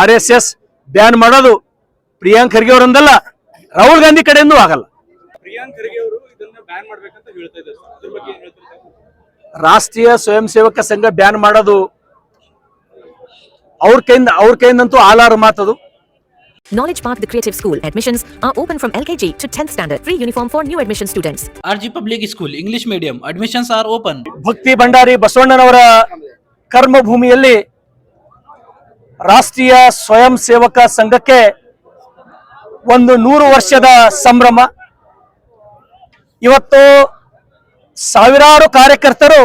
RSS ban ಮಾಡೋದು ಪ್ರಿಯಾಂಕ್ ಖರ್ಗೆ ಅವರಂದಲ್ಲ, ರಾಹುಲ್ ಗಾಂಧಿ ಕಡೆಯಿಂದ ಆಗಲ್ಲ. ಪ್ರಿಯಾಂಕ್ ಖರ್ಗೆ ಅವರು ಇದನ್ನ ಬ್ಯಾನ್ ಮಾಡಬೇಕಂತ ಹೇಳ್ತಾ ಇದ್ದಾರೆ. ಅದ್ರ ಬಗ್ಗೆ ಏನು ಹೇಳ್ತೀರಾ? ರಾಷ್ಟ್ರೀಯ ಸ್ವಯಂ ಸೇವಕ ಸಂಘ ಬ್ಯಾನ್ ಮಾಡೋದು ಅವ್ರ ಕೈಯಿಂದಂತೂ ಆಲಾರು ಮಾತದು. Knowledge Park, the Creative School. Admissions are open from LKG to 10th standard. Free uniform for new admission students. RG Public School, English Medium. Admissions are open. ಭಕ್ತಿ ಭಂಡಾರಿ ಬಸವಣ್ಣನವರ ಕರ್ಮಭೂಮಿಯಲ್ಲಿ ರಾಷ್ಟ್ರೀಯ ಸ್ವಯಂ ಸೇವಕ ಸಂಘಕ್ಕೆ ಒಂದು 100 ವರ್ಷದ ಸಂಭ್ರಮ. ಇವತ್ತು ಸಾವಿರಾರು ಕಾರ್ಯಕರ್ತರು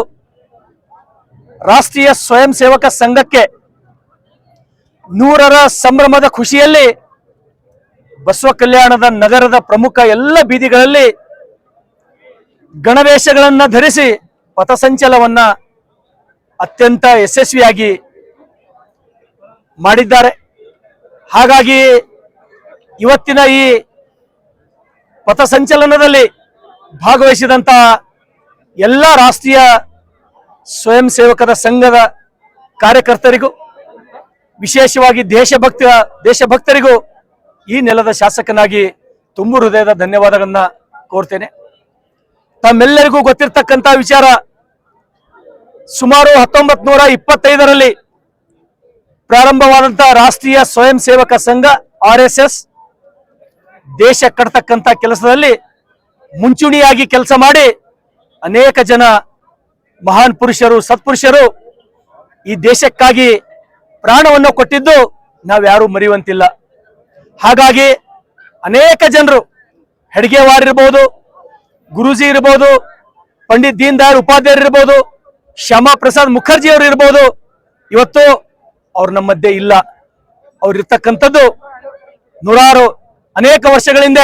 ರಾಷ್ಟ್ರೀಯ ಸ್ವಯಂ ಸೇವಕ ಸಂಘಕ್ಕೆ 100ರ ಸಂಭ್ರಮದ ಖುಷಿಯಲ್ಲಿ ಬಸವ ಕಲ್ಯಾಣದ ನಗರದ ಪ್ರಮುಖ ಎಲ್ಲ ಬೀದಿಗಳಲ್ಲಿ ಗಣವೇಷಗಳನ್ನು ಧರಿಸಿ ಪಥಸಂಚಲನವನ್ನ ಅತ್ಯಂತ ಯಶಸ್ವಿಯಾಗಿ ಮಾಡಿದ್ದಾರೆ. ಹಾಗಾಗಿ ಇವತ್ತಿನ ಈ ಪಥಸಂಚಲನದಲ್ಲಿ ಭಾಗವಹಿಸಿದಂತ ಎಲ್ಲ ರಾಷ್ಟ್ರೀಯ ಸ್ವಯಂ ಸೇವಕರ ಸಂಘದ ಕಾರ್ಯಕರ್ತರಿಗೂ, ವಿಶೇಷವಾಗಿ ದೇಶಭಕ್ತರಿಗೂ ಈ ನೆಲದ ಶಾಸಕನಾಗಿ ತುಂಬು ಹೃದಯದ ಧನ್ಯವಾದಗಳನ್ನ ಕೋರ್ತೇನೆ. ತಮ್ಮೆಲ್ಲರಿಗೂ ಗೊತ್ತಿರತಕ್ಕಂತ ವಿಚಾರ, ಸುಮಾರು 1925ರಲ್ಲಿ ಪ್ರಾರಂಭವಾದಂತಹ ರಾಷ್ಟ್ರೀಯ ಸ್ವಯಂ ಸೇವಕ ಸಂಘ RSS ದೇಶ ಕಟ್ಟತಕ್ಕಂತ ಕೆಲಸದಲ್ಲಿ ಮುಂಚೂಣಿಯಾಗಿ ಕೆಲಸ ಮಾಡಿ ಅನೇಕ ಜನ ಮಹಾನ್ ಪುರುಷರು, ಸತ್ಪುರುಷರು ಈ ದೇಶಕ್ಕಾಗಿ ಪ್ರಾಣವನ್ನು ಕೊಟ್ಟಿದ್ದು ನಾವ್ಯಾರೂ ಮರೆಯುವಂತಿಲ್ಲ. ಹಾಗಾಗಿ ಅನೇಕ ಜನರು, ಹೆಡ್ಗೇವಾರ್ ಇರ್ಬೋದು, ಗುರೂಜಿ ಇರ್ಬೋದು, ಪಂಡಿತ್ ದೀನ್ ದಯಾಳ್ ಉಪಾಧ್ಯಾಯರು ಇರ್ಬೋದು, ಶ್ಯಾಮಾ ಪ್ರಸಾದ್ ಮುಖರ್ಜಿ ಅವರು ಇರ್ಬೋದು, ಇವತ್ತು ಅವ್ರು ನಮ್ಮ ಮಧ್ಯೆ ಇಲ್ಲ. ಅವ್ರು ಇರ್ತಕ್ಕಂಥದ್ದು ನೂರಾರು ಅನೇಕ ವರ್ಷಗಳಿಂದ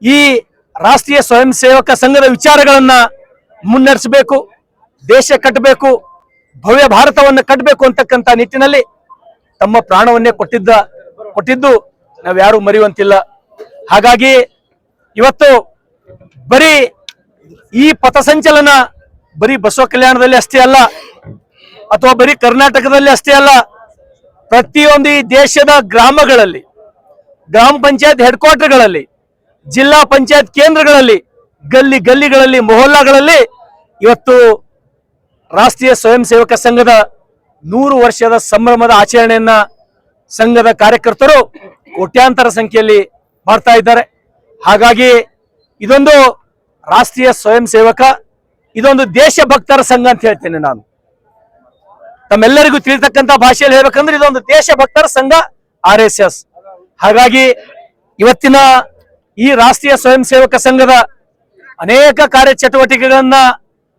ಈ ರಾಷ್ಟ್ರೀಯ ಸ್ವಯಂ ಸೇವಕ ಸಂಘದ ವಿಚಾರಗಳನ್ನ ಮುನ್ನಡೆಸಬೇಕು, ದೇಶ ಕಟ್ಟಬೇಕು, ಭವ್ಯ ಭಾರತವನ್ನು ಕಟ್ಟಬೇಕು ಅಂತಕ್ಕಂಥ ನಿಟ್ಟಿನಲ್ಲಿ ತಮ್ಮ ಪ್ರಾಣವನ್ನೇ ಕೊಟ್ಟಿದ್ದು ನಾವ್ಯಾರು ಮರೆಯುವಂತಿಲ್ಲ. ಹಾಗಾಗಿ ಇವತ್ತು ಬರೀ ಈ ಪಥಸಂಚಲನ ಬರೀ ಬಸವ ಕಲ್ಯಾಣದಲ್ಲಿ ಅಷ್ಟೇ ಅಲ್ಲ, ಅಥವಾ ಬರೀ ಕರ್ನಾಟಕದಲ್ಲಿ ಅಷ್ಟೇ ಅಲ್ಲ, ಪ್ರತಿಯೊಂದು ಈ ದೇಶದ ಗ್ರಾಮಗಳಲ್ಲಿ, ಗ್ರಾಮ ಪಂಚಾಯತ್ ಹೆಡ್ ಕ್ವಾರ್ಟರ್ಗಳಲ್ಲಿ, ಜಿಲ್ಲಾ ಪಂಚಾಯತ್ ಕೇಂದ್ರಗಳಲ್ಲಿ, ಗಲ್ಲಿಗಳಲ್ಲಿ, ಮೊಹಲ್ಲಾಗಳಲ್ಲಿ ಇವತ್ತು ರಾಷ್ಟ್ರೀಯ ಸ್ವಯಂ ಸೇವಕ ಸಂಘದ 100 ವರ್ಷದ ಸಂಭ್ರಮದ ಆಚರಣೆಯನ್ನ ಸಂಘದ ಕಾರ್ಯಕರ್ತರು ಕೋಟ್ಯಾಂತರ ಸಂಖ್ಯೆಯಲ್ಲಿ ಮಾಡ್ತಾ ಇದ್ದಾರೆ. ಹಾಗಾಗಿ ಇದೊಂದು ರಾಷ್ಟ್ರೀಯ ಸ್ವಯಂ ಸೇವಕ, ಇದೊಂದು ದೇಶಭಕ್ತರ ಸಂಘ ಅಂತ ಹೇಳ್ತೇನೆ ನಾನು. ತಮ್ಮೆಲ್ಲರಿಗೂ ತಿಳಿತಕ್ಕಂಥ ಭಾಷೆಯಲ್ಲಿ ಹೇಳ್ಬೇಕಂದ್ರೆ ಇದೊಂದು ದೇಶಭಕ್ತರ ಸಂಘ RSS. ಹಾಗಾಗಿ ಇವತ್ತಿನ ಈ ರಾಷ್ಟ್ರೀಯ ಸ್ವಯಂ ಸೇವಕ ಸಂಘದ ಅನೇಕ ಕಾರ್ಯಚಟುವಟಿಕೆಗಳನ್ನ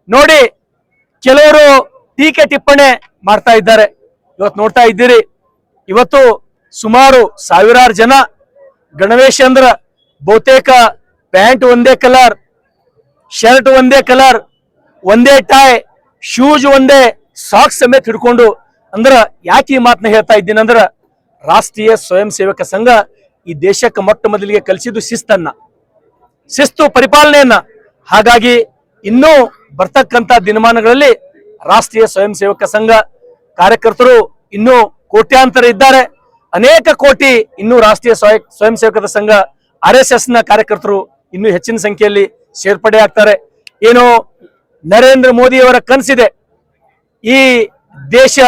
ನೋಡಿ ಕೆಲವರು ಟೀಕೆ ಟಿಪ್ಪಣೆ ಮಾಡ್ತಾ ಇದ್ದಾರೆ. ಇವತ್ತು ನೋಡ್ತಾ ಇದ್ದೀರಿ, ಇವತ್ತು ಸುಮಾರು ಸಾವಿರಾರು ಜನ ಗಣವೇಶ ಅಂದ್ರ ಬಹುತೇಕ ಪ್ಯಾಂಟ್ ಒಂದೇ ಕಲರ್, ಶರ್ಟ್ ಒಂದೇ ಕಲರ್, ಒಂದೇ ಟೈ, ಶೂಸ್ ಒಂದೇ, ಸಾಕ್ಸ್ ಸಮೇತ ಹಿಡ್ಕೊಂಡು, ಅಂದ್ರ ಯಾಕೆ ಈ ಮಾತನ್ನ ಹೇಳ್ತಾ ಇದ್ದೀನಿ ಅಂದ್ರ, ರಾಷ್ಟ್ರೀಯ ಸ್ವಯಂ ಸೇವಕ ಸಂಘ ಈ ದೇಶಕ್ಕೆ ಮೊಟ್ಟ ಮೊದಲಿಗೆ ಕಲಿಸಿದ್ದು ಶಿಸ್ತು ಪರಿಪಾಲನೆಯನ್ನ. ಹಾಗಾಗಿ ಇನ್ನೂ ಬರ್ತಕ್ಕಂಥ ದಿನಮಾನಗಳಲ್ಲಿ ರಾಷ್ಟ್ರೀಯ ಸ್ವಯಂ ಸೇವಕ ಸಂಘ ಕಾರ್ಯಕರ್ತರು ಇನ್ನೂ ಕೋಟ್ಯಾಂತರ ಇದ್ದಾರೆ. ಅನೇಕ ಕೋಟಿ ಇನ್ನೂ ರಾಷ್ಟ್ರೀಯ ಸ್ವಯಂ ಸೇವಕರ ಸಂಘ RSS ನ ಕಾರ್ಯಕರ್ತರು ಇನ್ನೂ ಹೆಚ್ಚಿನ ಸಂಖ್ಯೆಯಲ್ಲಿ ಸೇರ್ಪಡೆ ಆಗ್ತಾರೆ. ಏನು ನರೇಂದ್ರ ಮೋದಿಯವರ ಕನಸಿದೆ, ಈ ದೇಶ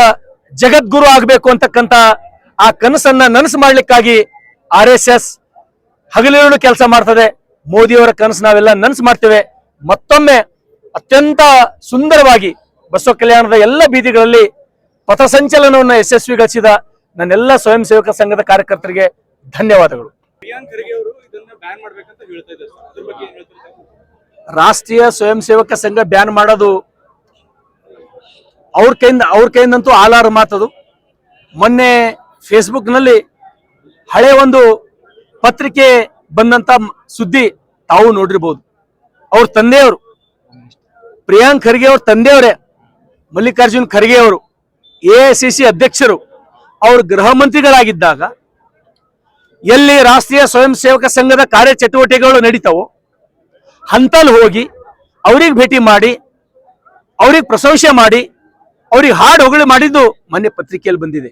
ಜಗದ್ಗುರು ಆಗಬೇಕು ಅಂತಕ್ಕಂಥ ಆ ಕನಸನ್ನ ನನಸು ಮಾಡ್ಲಿಕ್ಕಾಗಿ RSS ಹಗಲಿರುಳು ಕೆಲಸ ಮಾಡ್ತದೆ. ಮೋದಿಯವರ ಕನಸು ನಾವೆಲ್ಲ ನನಸು ಮಾಡ್ತೇವೆ. ಮತ್ತೊಮ್ಮೆ ಅತ್ಯಂತ ಸುಂದರವಾಗಿ ಬಸವ ಕಲ್ಯಾಣದ ಎಲ್ಲ ಬೀದಿಗಳಲ್ಲಿ ಪಥಸಂಚಲನವನ್ನು ಯಶಸ್ವಿಗೊಳಿಸಿದ ನನ್ನೆಲ್ಲ ಸ್ವಯಂ ಸೇವಕ ಸಂಘದ ಕಾರ್ಯಕರ್ತರಿಗೆ ಧನ್ಯವಾದಗಳು. ಪ್ರಿಯಾಂಕ್ ಖರ್ಗೆ ಅವರು ಇದನ್ನ ಬ್ಯಾನ್ ಮಾಡಬೇಕಂತ ಹೇಳ್ತಾ ಇದ್ದಾರೆ. ಅದ್ರ ಬಗ್ಗೆ ಏನು ಹೇಳ್ತೀರಾ? ರಾಷ್ಟ್ರೀಯ ಸ್ವಯಂ ಸೇವಕ ಸಂಘ ಬ್ಯಾನ್ ಮಾಡೋದು ಅವ್ರ ಕೈಯಿಂದಂತೂ ಆಲಾರು ಮಾತದು. ಮೊನ್ನೆ ಫೇಸ್ಬುಕ್ನಲ್ಲಿ ಹಳೆ ಒಂದು ಪತ್ರಿಕೆ ಬಂದಂತ ಸುದ್ದಿ ತಾವು ನೋಡಿರ್ಬೋದು. ಅವ್ರ ತಂದೆಯವರು, ಪ್ರಿಯಾಂಕ್ ಖರ್ಗೆ ಅವ್ರ ತಂದೆಯವರೇ ಮಲ್ಲಿಕಾರ್ಜುನ್ ಖರ್ಗೆ ಅವರು AICC ಅಧ್ಯಕ್ಷರು, ಅವರು ಗೃಹ ಮಂತ್ರಿಗಳಾಗಿದ್ದಾಗ ಎಲ್ಲಿ ರಾಷ್ಟ್ರೀಯ ಸ್ವಯಂ ಸೇವಕ ಸಂಘದ ಕಾರ್ಯಚಟುವಟಿಕೆಗಳು ನಡೀತಾವೋ ಹಂತಲ್ಲಿ ಹೋಗಿ ಅವ್ರಿಗೆ ಭೇಟಿ ಮಾಡಿ, ಅವ್ರಿಗೆ ಪ್ರಶಂಸೆ ಮಾಡಿ, ಅವ್ರಿಗೆ ಹಾಡು ಹೊಗಳು ಮಾಡಿದ್ದು ಮೊನ್ನೆ ಪತ್ರಿಕೆಯಲ್ಲಿ ಬಂದಿದೆ.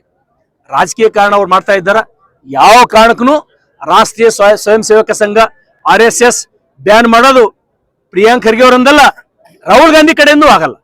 ರಾಜಕೀಯ ಕಾರಣ ಅವ್ರು ಮಾಡ್ತಾ ಇದ್ದಾರ. ಯಾವ ಕಾರಣಕ್ಕೂ ರಾಷ್ಟ್ರೀಯ ಸ್ವಯಂ ಸೇವಕ ಸಂಘ RSS ಬ್ಯಾನ್ ಮಾಡೋದು ಪ್ರಿಯಾಂಕ್ ಖರ್ಗೆ ಅವರಿಂದಲ್ಲ, ರಾಹುಲ್ ಗಾಂಧಿ ಕಡೆಯಿಂದ ಆಗಲ್ಲ.